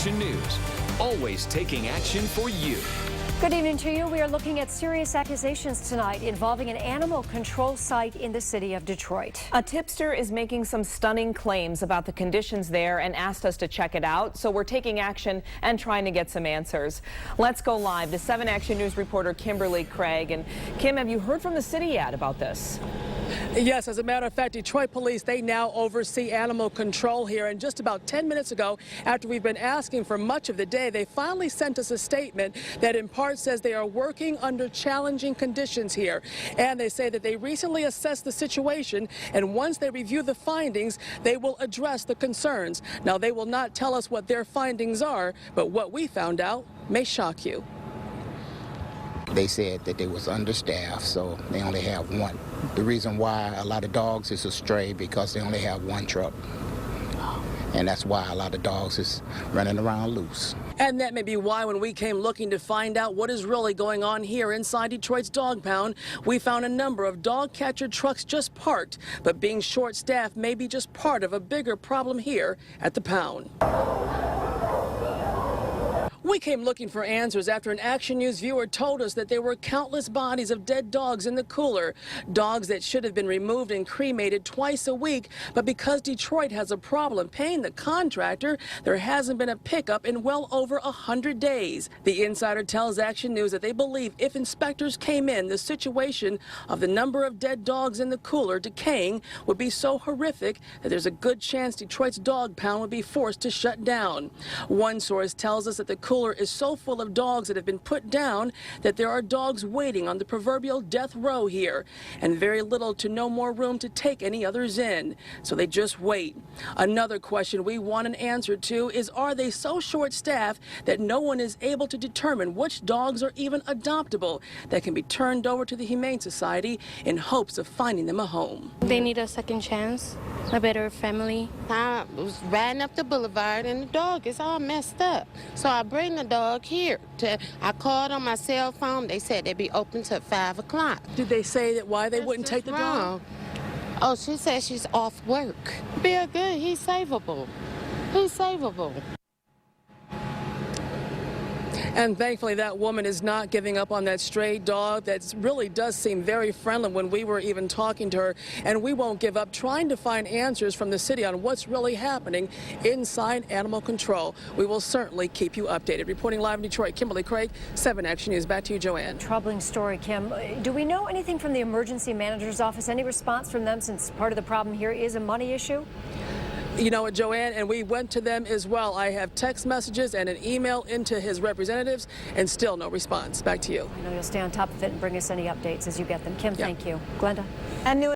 Action News, always taking action for you. Good evening to you. We are looking at serious accusations tonight involving an animal control site in the city of Detroit. A tipster is making some stunning claims about the conditions there and asked us to check it out. So we're taking action and trying to get some answers. Let's go live to 7 Action News reporter Kimberly Craig. And Kim, have you heard from the city yet about this? Yes, as a matter of fact, Detroit police, they now oversee animal control here. And just about 10 minutes ago, after we've been asking for much of the day, they finally sent us a statement that in part says they are working under challenging conditions here. And they say that they recently assessed the situation, and once they review the findings, they will address the concerns. Now, they will not tell us what their findings are, but what we found out may shock you. They said that they was understaffed, so they only have one. The reason why a lot of dogs is astray because they only have one truck. And that's why a lot of dogs is running around loose. And that may be why when we came looking to find out what is really going on here inside Detroit's dog pound, we found a number of dog catcher trucks just parked. But being short-staffed may be just part of a bigger problem here at the pound. We came looking for answers after an Action News viewer told us that there were countless bodies of dead dogs in the cooler. Dogs that should have been removed and cremated twice a week. But because Detroit has a problem paying the contractor, there hasn't been a pickup in well over 100 days. The insider tells Action News that they believe if inspectors came in, the situation of the number of dead dogs in the cooler decaying would be so horrific that there's a good chance Detroit's dog pound would be forced to shut down. One source tells us that the cooler is so full of dogs that have been put down that there are dogs waiting on the proverbial death row here, and very little to no more room to take any others in. So they just wait. Another question we want an answer to is, are they so short-staffed that no one is able to determine which dogs are even adoptable that can be turned over to the Humane Society in hopes of finding them a home? They need a second chance, a better family. I was riding up the boulevard and the dog is all messed up. So I bring the dog here. I called on my cell phone. They said they'd be open till 5 o'clock. Did they say that why they wouldn't take the dog? Oh, she said she's off work. Be good. He's savable. He's savable. And thankfully, that woman is not giving up on that stray dog that really does seem very friendly when we were even talking to her. And we won't give up trying to find answers from the city on what's really happening inside animal control. We will certainly keep you updated. Reporting live in Detroit, Kimberly Craig, 7 Action News. Back to you, Joanne. Troubling story, Kim. Do we know anything from the emergency manager's office? Any response from them, since part of the problem here is a money issue? You know what, Joanne, and we went to them as well. I have text messages and an email into his representatives, and still no response. Back to you. I know you'll stay on top of it and bring us any updates as you get them. Kim, thank you. Glenda? And new